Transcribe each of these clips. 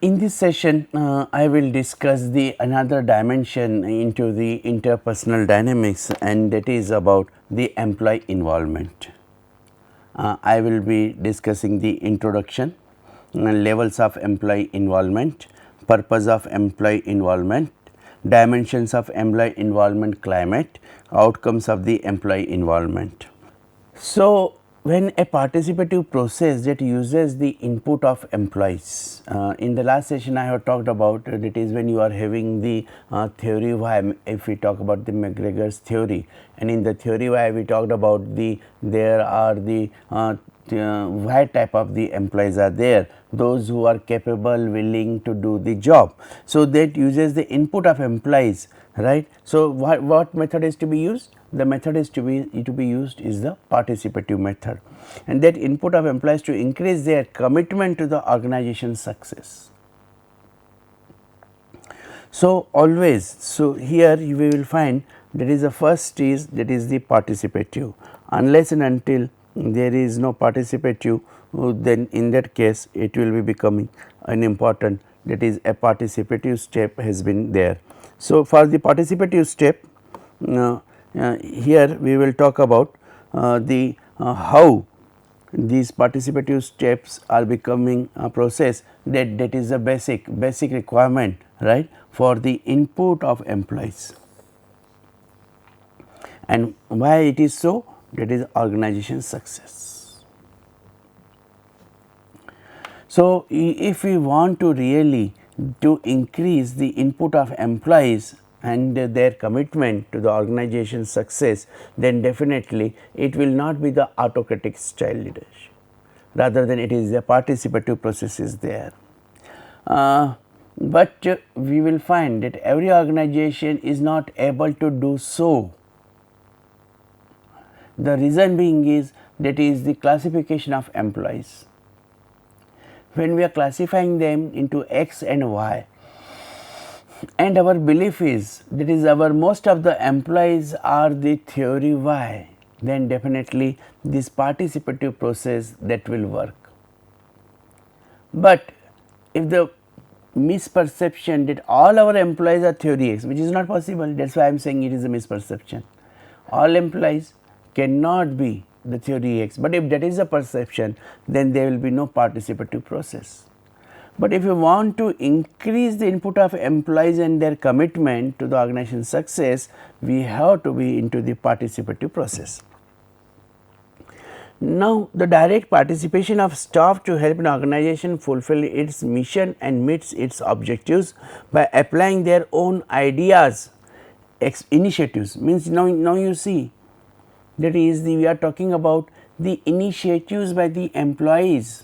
In this session, I will discuss the another dimension into the interpersonal dynamics, and that is about the employee involvement. I will be discussing the introduction, levels of employee involvement, purpose of employee involvement, dimensions of employee involvement climate, outcomes of the employee involvement. So, when a participative process that uses the input of employees, in the last session I have talked about it is when you are having the theory why, if we talk about the McGregor's theory, and in the theory why we talked about there are the why type of the employees are there, those who are capable, willing to do the job. So, that uses the input of employees, right. So, what method is to be used? The method is to be used is the participative method, and that input of employees to increase their commitment to the organization's success. So, always, so here we will find that is the first is that is the participative, unless and until there is no participative, then in that case it will be becoming an important, that is a participative step has been there. So, for the participative step, here we will talk about the how these participative steps are becoming a process that is a basic requirement, right, for the input of employees. And why it is so? That is organization success. So, if we want to really to increase the input of employees and their commitment to the organization's success, then definitely it will not be the autocratic style leadership, rather than it is a participative process is there. But we will find that every organization is not able to do so. The reason being is that is the classification of employees. When we are classifying them into X and Y, and our belief is that is our most of the employees are the theory Y, then definitely this participative process that will work. But if the misperception that all our employees are theory X, which is not possible, that is why I am saying it is a misperception. All employees cannot be the theory X, but if that is a perception, then there will be no participative process. But if you want to increase the input of employees and their commitment to the organization's success, we have to be into the participative process. Now, the direct participation of staff to help an organization fulfill its mission and meets its objectives by applying their own ideas, initiatives, means now you see, that is we are talking about the initiatives by the employees.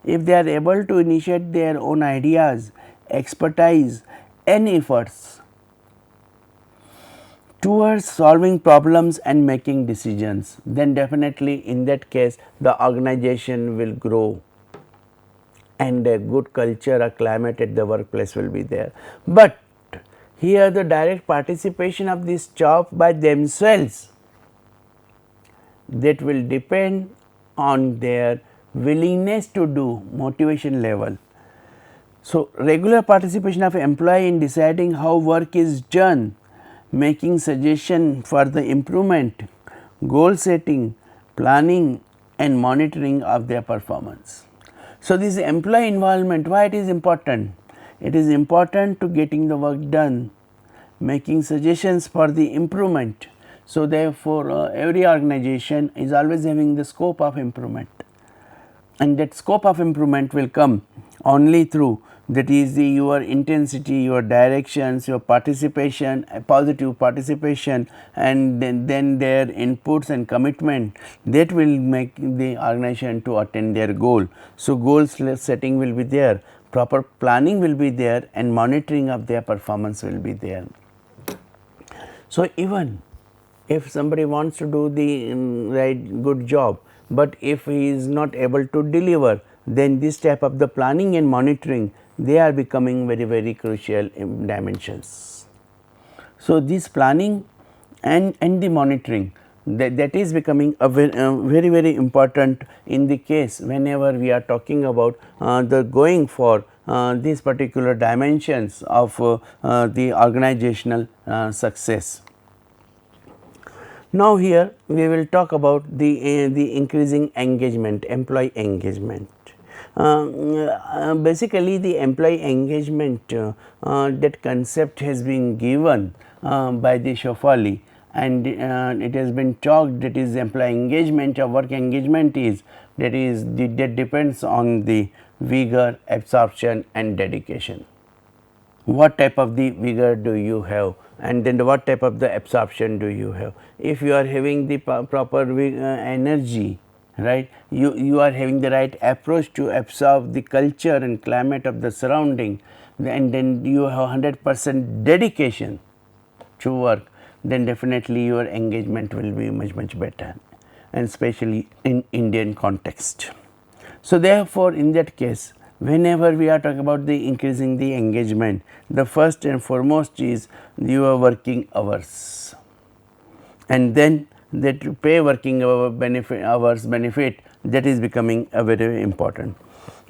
If they are able to initiate their own ideas, expertise and efforts towards solving problems and making decisions, then definitely in that case the organization will grow and a good culture, a climate at the workplace will be there. But here the direct participation of this staff by themselves, that will depend on their willingness to do, motivation level. So, regular participation of employee in deciding how work is done, making suggestion for the improvement, goal setting, planning and monitoring of their performance. So, this employee involvement, why it is important? It is important to getting the work done, making suggestions for the improvement. So, therefore, every organization is always having the scope of improvement, and that scope of improvement will come only through, that is your intensity, your directions, your participation, positive participation, and then their inputs and commitment, that will make the organization to attain their goal. So, goal setting will be there, proper planning will be there, and monitoring of their performance will be there. So, even if somebody wants to do the right good job, but if he is not able to deliver, then this type of the planning and monitoring, they are becoming very crucial dimensions. So, this planning and the monitoring, that is becoming a very important in the case whenever we are talking about the going for these particular dimensions of the organizational success. Now, here we will talk about the increasing engagement, employee engagement. Basically, the employee engagement, that concept has been given by the Shofali, and it has been talked that is employee engagement or work engagement is that depends on the vigor, absorption and dedication. What type of the vigor do you have, and then what type of the absorption do you have. If you are having the proper energy, right, you are having the right approach to absorb the culture and climate of the surrounding, and then you have 100% dedication to work, then definitely your engagement will be much better, and especially in Indian context. So, therefore, in that case, whenever we are talking about the increasing the engagement, the first and foremost is your working hours, and then that pay working hours benefit, that is becoming a very important.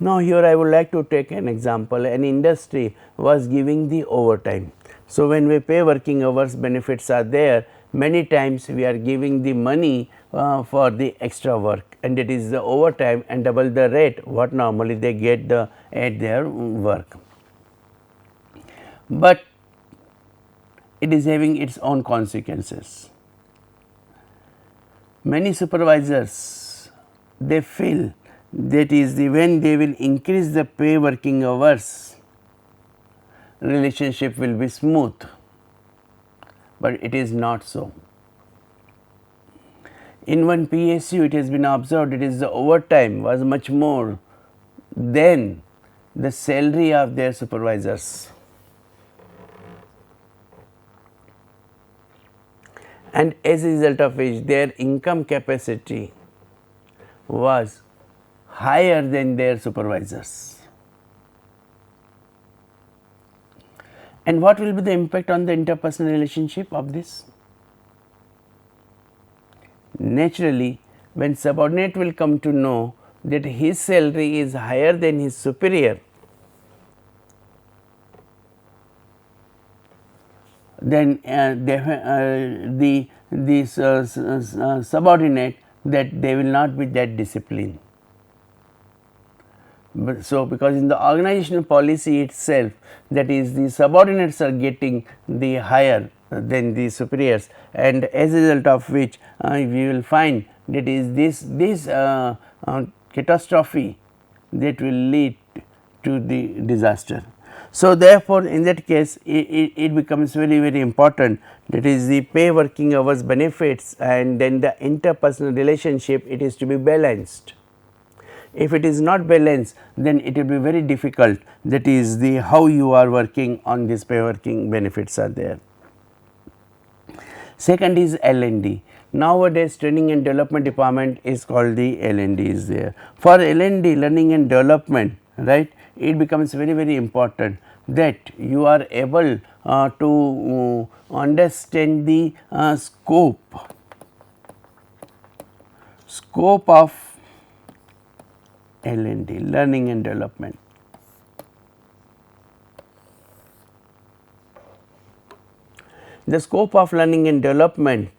Now, here I would like to take an example. An industry was giving the overtime. So, when we pay working hours benefits are there, many times we are giving the money for the extra work, and it is the overtime and double the rate what normally they get at their work. But it is having its own consequences. Many supervisors, they feel that is when they will increase the pay working hours, relationship will be smooth, but it is not so. In one PSU, it has been observed, it is the overtime was much more than the salary of their supervisors, and as a result of which their income capacity was higher than their supervisors. And what will be the impact on the interpersonal relationship of this? Naturally, when subordinate will come to know that his salary is higher than his superior, then the subordinate, that they will not be that disciplined. But so, because in the organizational policy itself, that is the subordinates are getting the higher than the superiors, and as a result of which we will find that is this catastrophe that will lead to the disaster. So, therefore, in that case it becomes very important, that is the pay working hours benefits, and then the interpersonal relationship, it is to be balanced. If it is not balanced, then it will be very difficult, that is the how you are working on this pay working benefits are there. Second is L&D. Nowadays training and development department is called the L&D is there. For L&D, learning and development, right, it becomes very important that you are able to understand the scope of L&D, learning and development. The scope of learning and development,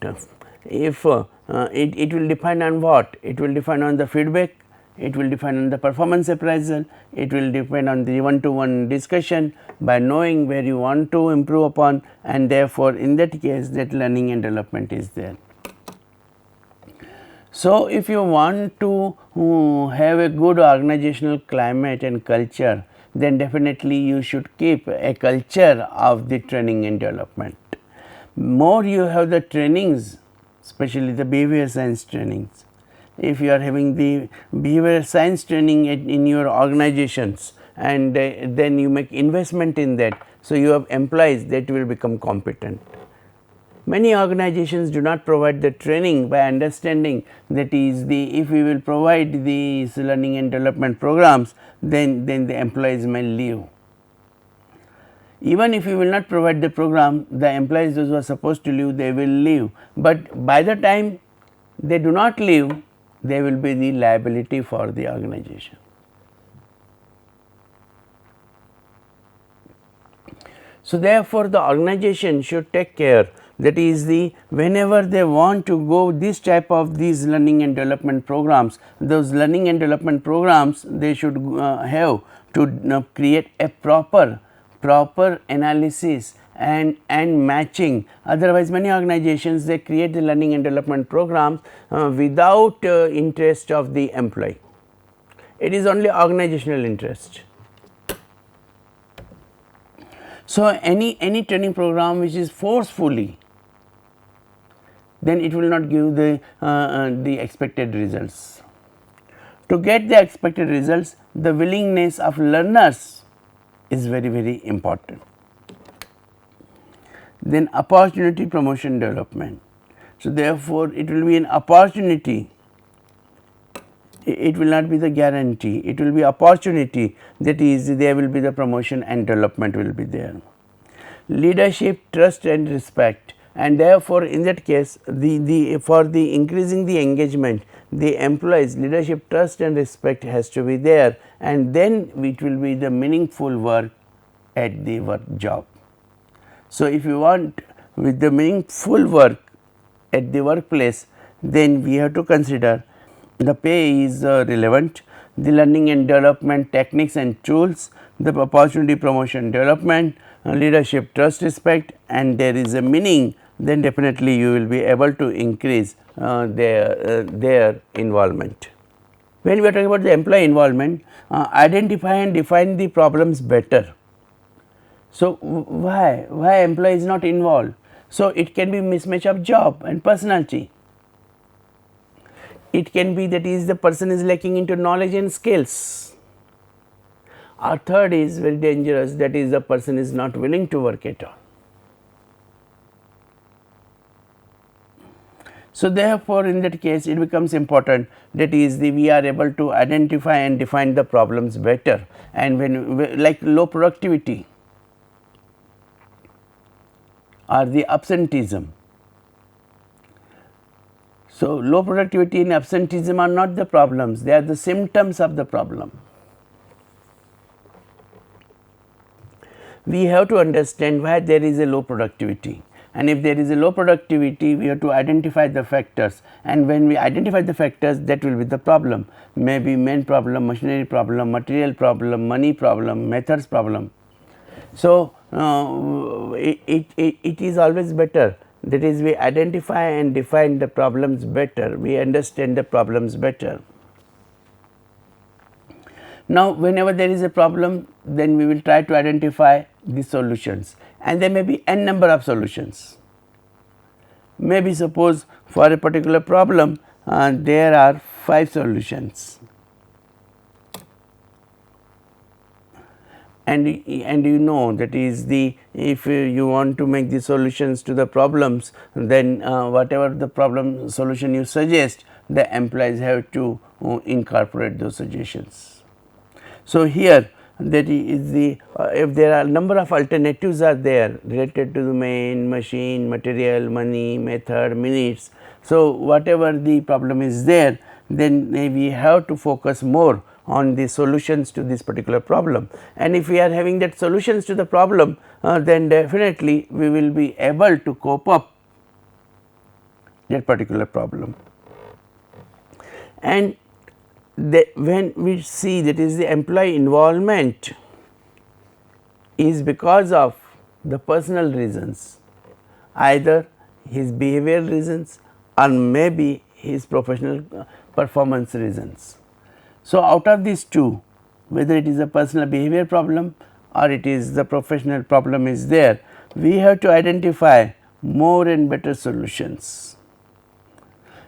if it will depend on what? It will depend on the feedback, it will depend on the performance appraisal, it will depend on the one-to-one discussion by knowing where you want to improve upon, and therefore, in that case that learning and development is there. So, if you want to have a good organizational climate and culture, then definitely you should keep a culture of the training and development. More you have the trainings, especially the behavior science trainings. If you are having the behavior science training in your organizations, and then you make investment in that, so you have employees that will become competent. Many organizations do not provide the training by understanding that is the, if we will provide these learning and development programs, then the employees may leave. Even if you will not provide the program, the employees those who are supposed to leave, they will leave, but by the time they do not leave, they will be the liability for the organization. So, therefore, the organization should take care, that is the whenever they want to go this type of these learning and development programs, those learning and development programs they should have to create a proper analysis and matching. Otherwise, many organizations they create the learning and development programs without interest of the employee. It is only organizational interest. So, any training program which is forcefully, then it will not give the expected results. To get the expected results, the willingness of learners is very important. Then opportunity promotion development. So, therefore, it will be an opportunity, it will not be the guarantee, it will be opportunity, that is there will be the promotion and development will be there. Leadership, trust and respect, and therefore, in that case for the increasing the engagement, the employees leadership, trust and respect has to be there, and then it will be the meaningful work at the work job. So, if you want with the meaningful work at the workplace, then we have to consider the pay is relevant, the learning and development techniques and tools, the opportunity promotion development, leadership, trust, respect, and there is a meaning, then definitely you will be able to increase their involvement. When we are talking about the employee involvement, identify and define the problems better. So, why employee is not involved? So, it can be mismatch of job and personality. It can be that is the person is lacking into knowledge and skills. Or third is very dangerous, that is the person is not willing to work at all. So, therefore, in that case it becomes important, that is we are able to identify and define the problems better, and when like low productivity or the absenteeism. So, low productivity and absenteeism are not the problems, they are the symptoms of the problem. We have to understand why there is a low productivity, and if there is a low productivity we have to identify the factors, and when we identify the factors that will be the problem, maybe main problem, machinery problem, material problem, money problem, methods problem. So, it is always better, that is we identify and define the problems better, we understand the problems better. Now, whenever there is a problem, then we will try to identify the solutions, and there may be n number of solutions. Maybe suppose for a particular problem there are 5 solutions, and you know that is the if you want to make the solutions to the problems, then whatever the problem solution you suggest, the employees have to incorporate those suggestions. So, here that is the if there are number of alternatives are there related to the main, machine, material, money, method, minutes. So, whatever the problem is there, then we have to focus more on the solutions to this particular problem, and if we are having that solutions to the problem, then definitely we will be able to cope up that particular problem. And when we see that is the employee involvement is because of the personal reasons, either his behavioral reasons or maybe his professional performance reasons. So, out of these two, whether it is a personal behavior problem or it is the professional problem is there, we have to identify more and better solutions.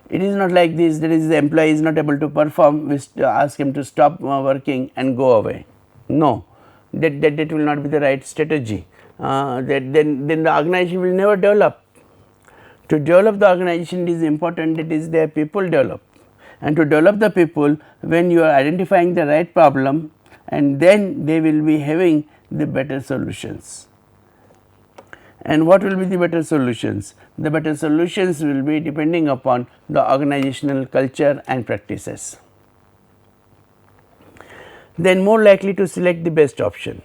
It is not like this, that is the employee is not able to perform, we ask him to stop working and go away. No, that will not be the right strategy, then the organization will never develop. To develop the organization, it is important that is their people develop, and to develop the people, when you are identifying the right problem, and then they will be having the better solutions. And what will be the better solutions? The better solutions will be depending upon the organizational culture and practices. Then more likely to select the best option.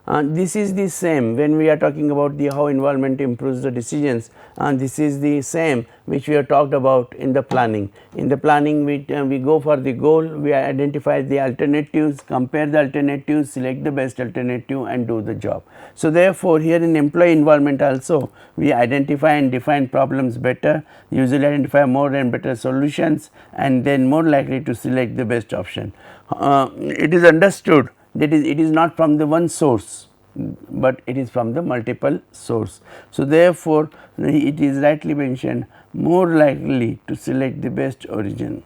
This is the same when we are talking about the how involvement improves the decisions, and this is the same which we have talked about in the planning. In the planning we go for the goal, we identify the alternatives, compare the alternatives, select the best alternative and do the job. So, therefore, here in employee involvement also we identify and define problems better, usually identify more and better solutions, and then more likely to select the best option. It is understood that it is not from the one source, but it is from the multiple source. So, therefore, it is rightly mentioned more likely to select the best origin.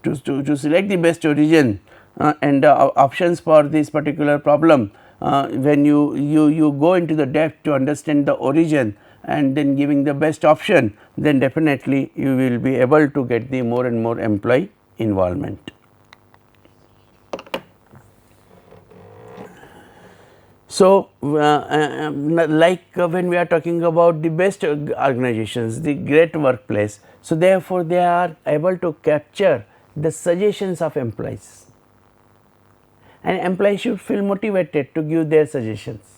To select the best origin and options for this particular problem, when you go into the depth to understand the origin and then giving the best option, then definitely you will be able to get the more and more employee involvement. So, like when we are talking about the best organizations, the great workplace, so therefore, they are able to capture the suggestions of employees, and employees should feel motivated to give their suggestions.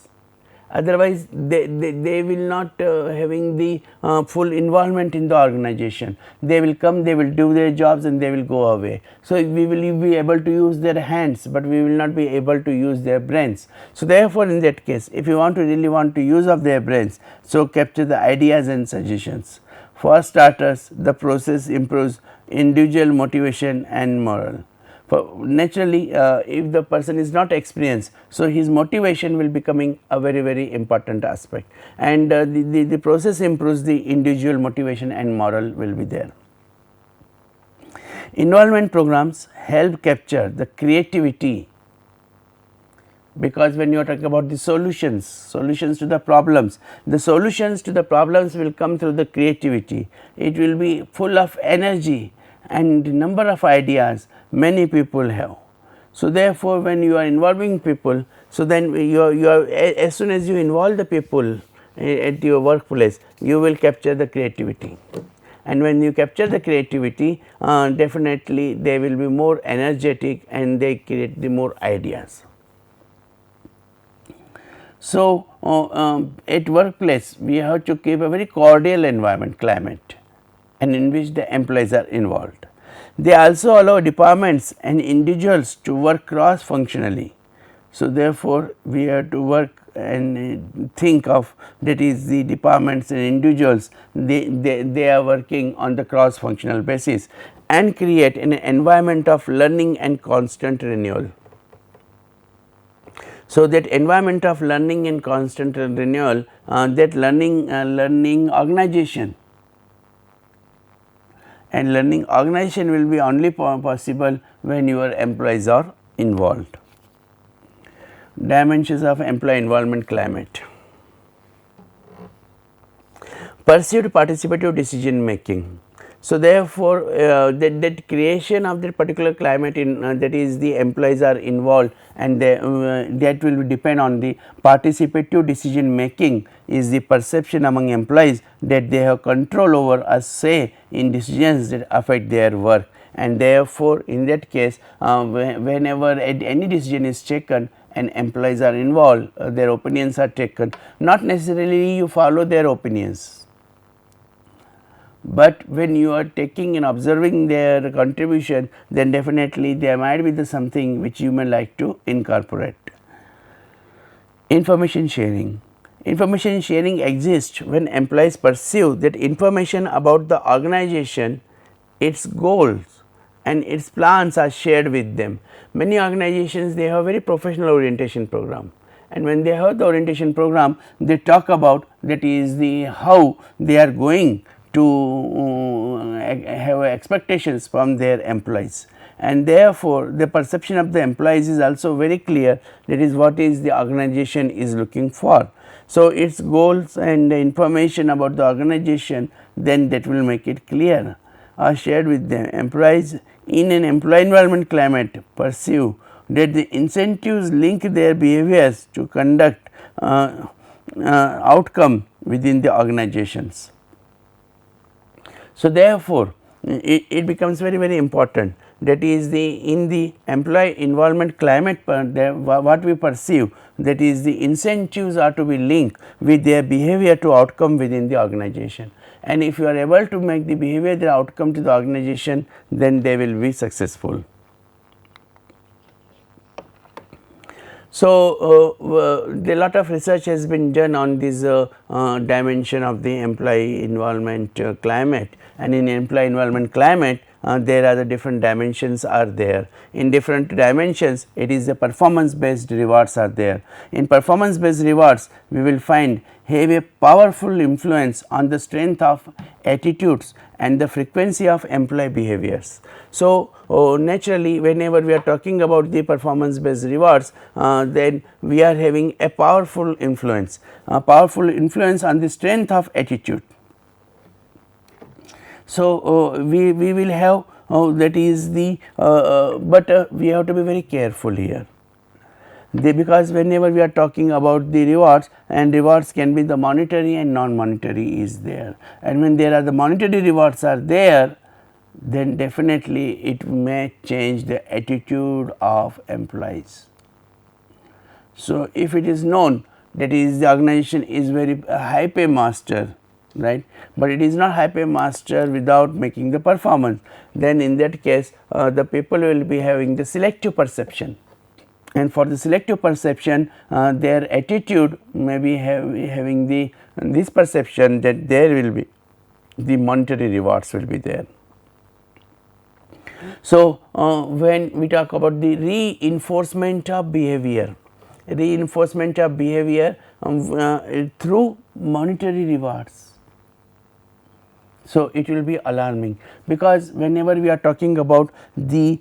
Otherwise, they will not having the full involvement in the organization. They will come, they will do their jobs and they will go away. So, we will be able to use their hands, but we will not be able to use their brains. So, therefore, in that case, if you want to really want to use of their brains, so capture the ideas and suggestions. For starters, the process improves individual motivation and morale. Naturally, if the person is not experienced, so his motivation will becoming a very important aspect, and the process improves the individual motivation and morale will be there. Involvement programs help capture the creativity, because when you are talking about the solutions to the problems, the solutions to the problems will come through the creativity. It will be full of energy and number of ideas many people have. So, therefore, when you are involving people, so then you are as soon as you involve the people at your workplace, you will capture the creativity, and when you capture the creativity, definitely they will be more energetic and they create the more ideas. So, at workplace we have to keep a very cordial environment climate, and in which the employees are involved. They also allow departments and individuals to work cross functionally. So, therefore, we have to work and think of, that is the departments and individuals, they are working on the cross functional basis and create an environment of learning and constant renewal. So, that environment of learning and constant renewal, that learning organization, and learning organization will be only possible when your employees are involved. Dimensions of employee involvement climate. Perceived participative decision making. So, therefore, that creation of that particular climate in that is the employees are involved, and that will depend on the participative decision making, is the perception among employees that they have control over a say in decisions that affect their work, and therefore, in that case whenever any decision is taken and employees are involved, their opinions are taken, not necessarily you follow their opinions, but when you are taking and observing their contribution, then definitely there might be something which you may like to incorporate. Information sharing. Information sharing exists when employees perceive that information about the organization, its goals and its plans are shared with them. Many organizations, they have very professional orientation program, and when they have the orientation program, they talk about, that is the how they are going to have expectations from their employees, and therefore, the perception of the employees is also very clear, that is what is the organization is looking for. So, its goals and the information about the organization, then that will make it clear, are shared with them. Employees in an employee environment climate perceive that the incentives link their behaviors to conduct outcome within the organizations. So, therefore, it becomes very important that is the in the employee involvement climate what we perceive, that is the incentives are to be linked with their behavior to outcome within the organization, and if you are able to make the behavior the outcome to the organization, then they will be successful. So, a lot of research has been done on this dimension of the employee involvement climate, and in employee involvement climate there are the different dimensions are there. In different dimensions it is the performance based rewards are there. In performance based rewards we will find have a powerful influence on the strength of attitudes and the frequency of employee behaviors. So, naturally whenever we are talking about the performance based rewards, then we are having a powerful influence on the strength of attitude. So, we will have that is the but we have to be very careful here. Because whenever we are talking about the rewards, and rewards can be the monetary and non-monetary is there, and when there are the monetary rewards are there, then definitely it may change the attitude of employees. So, if it is known that is the organization is very high pay master, right, but it is not high pay master without making the performance, then in that case the people will be having the selective perception, and for the selective perception their attitude may be having the this perception that there will be the monetary rewards will be there. So, when we talk about the reinforcement of behavior through monetary rewards. So, it will be alarming, because whenever we are talking about the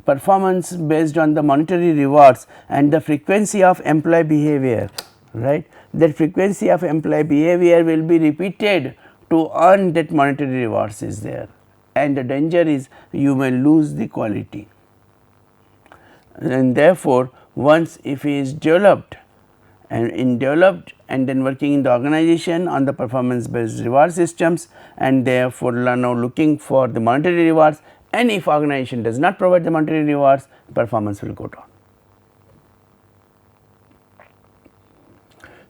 performance based on the monetary rewards and the frequency of employee behavior, right, that frequency of employee behavior will be repeated to earn that monetary rewards is there, and the danger is you may lose the quality. And therefore, once if he is developed and then working in the organization on the performance based reward systems, and therefore now looking for the monetary rewards, and if organization does not provide the monetary rewards, performance will go down.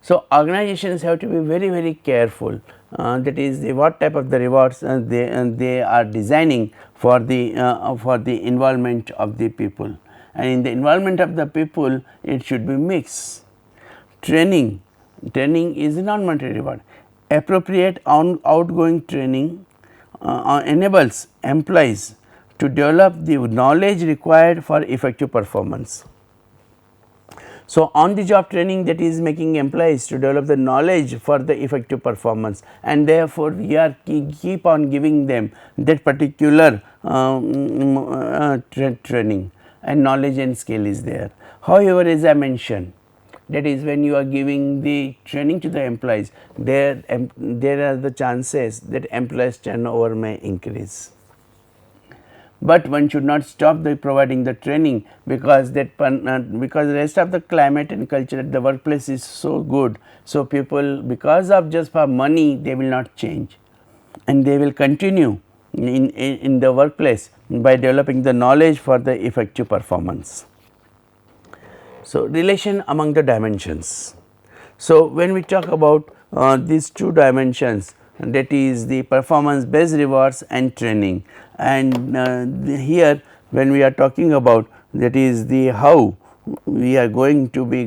So, organizations have to be very careful, that is what type of the rewards they are designing for the involvement of the people, and in the involvement of the people it should be mixed. Training is a non-monetary reward. Appropriate outgoing training enables employees to develop the knowledge required for effective performance. So, on the job training, that is making employees to develop the knowledge for the effective performance, and therefore, we are keep on giving them that particular training, and knowledge and skill is there. However, as I mentioned, that is when you are giving the training to the employees, there are the chances that employees turnover may increase. But one should not stop the providing the training, because that because the rest of the climate and culture at the workplace is so good. So, people because of just for money they will not change, and they will continue in the workplace by developing the knowledge for the effective performance. So, relation among the dimensions. So, when we talk about these two dimensions, that is the performance based rewards and training, and here when we are talking about that is the how we are going to be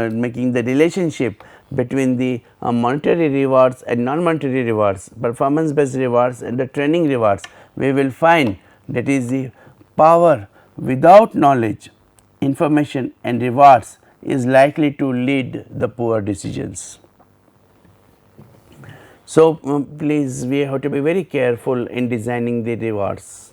making the relationship between the monetary rewards and non-monetary rewards, performance based rewards and the training rewards, we will find that is the power without knowledge, information and rewards is likely to lead the poor decisions. So, please we have to be very careful in designing the rewards,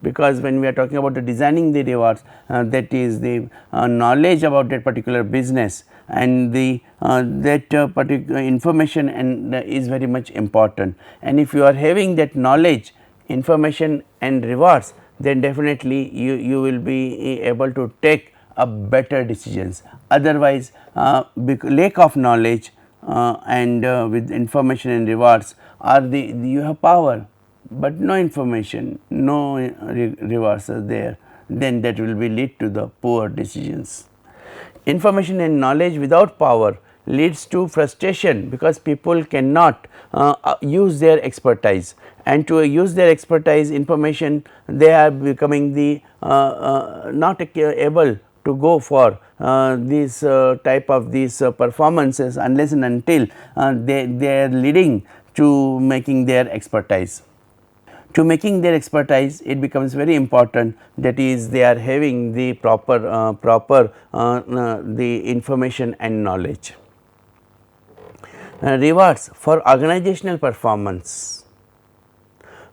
because when we are talking about the designing the rewards, that is the knowledge about that particular business, and the that particular information and is very much important, and if you are having that knowledge, information and rewards, then definitely you will be able to take a better decisions. Otherwise, lack of knowledge and with information and rewards are you have power, but no information, no rewards are there, then that will be lead to the poor decisions. Information and knowledge without power leads to frustration, because people cannot use their expertise, and to use their expertise information they are becoming the not able to go for this type of these performances unless and until they are leading to making their expertise. To making their expertise, it becomes very important, that is they are having the proper the information and knowledge. Rewards for organizational performance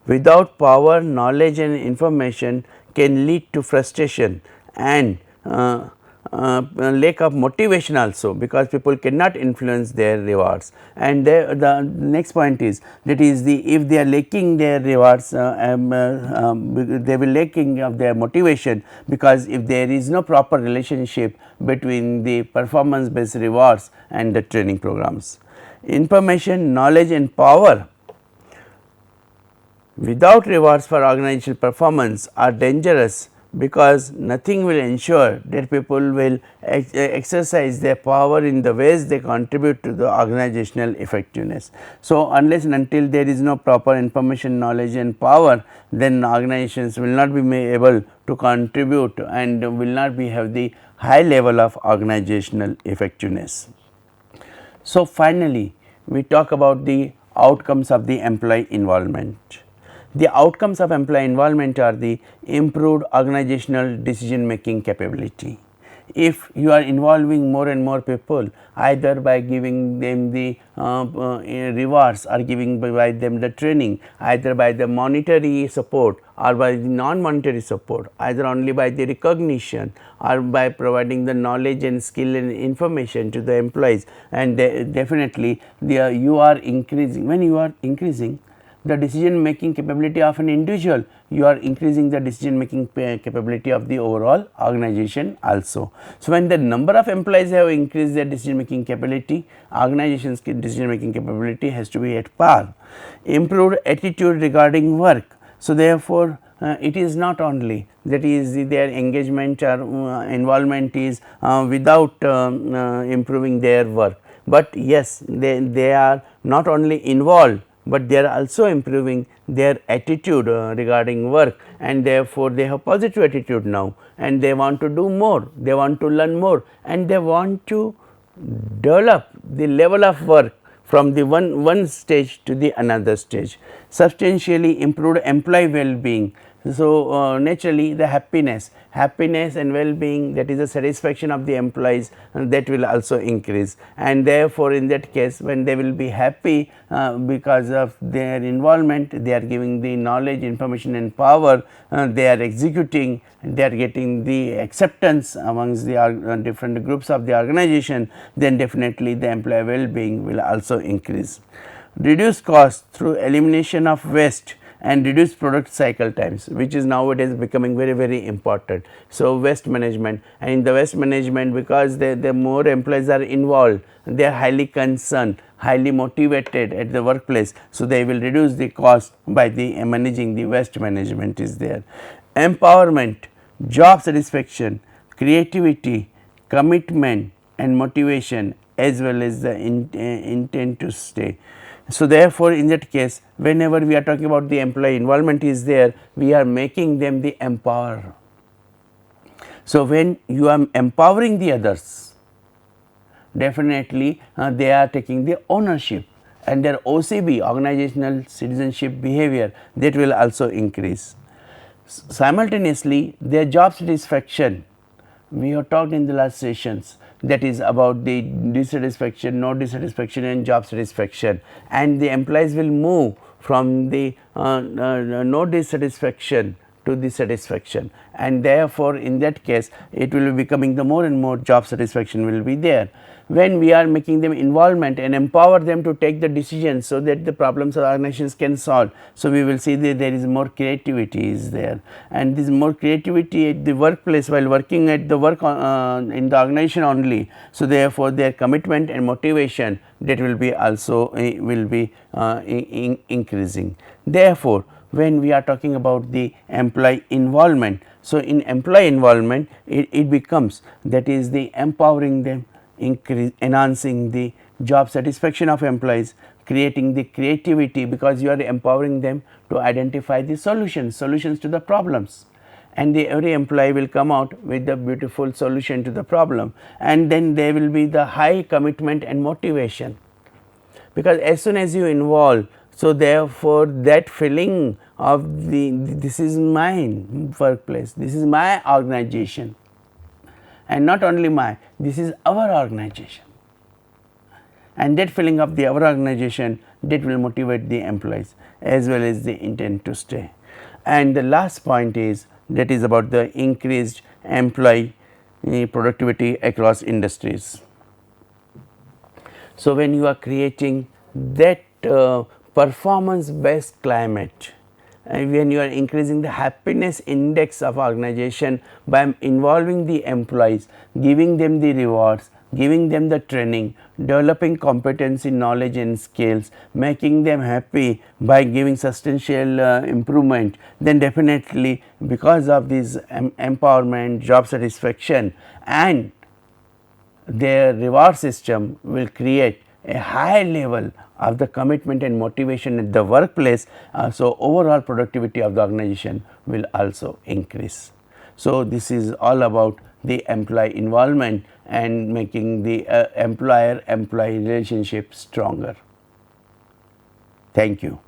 without power, knowledge and information can lead to frustration and lack of motivation also, because people cannot influence their rewards. And the next point is, that is the if they are lacking their rewards, they will lacking of their motivation, because if there is no proper relationship between the performance based rewards and the training programs. Information, knowledge and power without rewards for organizational performance are dangerous, because nothing will ensure that people will exercise their power in the ways they contribute to the organizational effectiveness. So, unless and until there is no proper information, knowledge and power, then organizations will not be able to contribute and will not be have the high level of organizational effectiveness. So, finally, we talk about the outcomes of the employee involvement. The outcomes of employee involvement are the improved organizational decision making capability. If you are involving more and more people, either by giving them the rewards or giving by them the training, either by the monetary support or by the non-monetary support, either only by the recognition or by providing the knowledge and skill and information to the employees, and definitely you are increasing. When you are increasing the decision making capability of an individual, you are increasing the decision making capability of the overall organization also. So, when the number of employees have increased their decision making capability, organization's decision making capability has to be at par. Improved attitude regarding work. So, therefore, it is not only that is their engagement or involvement is without improving their work, but yes, they are not only involved, but they are also improving their attitude regarding work, and therefore, they have positive attitude now, and they want to do more, they want to learn more, and they want to develop the level of work from the one stage to the another stage. Substantially improved employee well-being. So, naturally the happiness and well-being, that is the satisfaction of the employees, that will also increase, and therefore, in that case when they will be happy because of their involvement, they are giving the knowledge, information and power, they are executing, they are getting the acceptance amongst the different groups of the organization, then definitely the employee well-being will also increase. Reduce cost through elimination of waste and reduce product cycle times, which is nowadays becoming very important. So, waste management, and in the waste management, because the more employees are involved, they are highly concerned, highly motivated at the workplace. So, they will reduce the cost by the managing the waste management is there. Empowerment, job satisfaction, creativity, commitment and motivation, as well as the intent to stay. So, therefore, in that case, whenever we are talking about the employee involvement is there, we are making them the empower. So, when you are empowering the others, definitely they are taking the ownership, and their OCB, organizational citizenship behavior, that will also increase. Simultaneously, their job satisfaction, we have talked in the last sessions, that is about the dissatisfaction, no dissatisfaction and job satisfaction, and the employees will move from the no dissatisfaction to the satisfaction, and therefore, in that case it will be becoming the more and more job satisfaction will be there. When we are making them involvement and empower them to take the decisions, so that the problems of organizations can solve. So, we will see that there is more creativity is there, and this more creativity at the workplace while working at the work in the organization only. So, therefore, their commitment and motivation, that will be also will be increasing. Therefore, when we are talking about the employee involvement. So, in employee involvement it becomes that is the empowering them, enhancing the job satisfaction of employees, creating the creativity because you are empowering them to identify the solutions to the problems, and every employee will come out with the beautiful solution to the problem, and then there will be the high commitment and motivation, because as soon as you involve, so therefore that feeling of the this is my workplace, this is my organization, and not only my, this is our organization, and that feeling of the our organization, that will motivate the employees as well as the intent to stay. And the last point is that is about the increased employee productivity across industries. So, when you are creating that performance based climate, and when you are increasing the happiness index of organization by involving the employees, giving them the rewards, giving them the training, developing competency, knowledge and skills, making them happy by giving substantial improvement, then definitely because of this empowerment, job satisfaction and their reward system will create a high level of the commitment and motivation at the workplace. So, overall productivity of the organization will also increase. So, this is all about the employee involvement and making the employer employee relationship stronger. Thank you.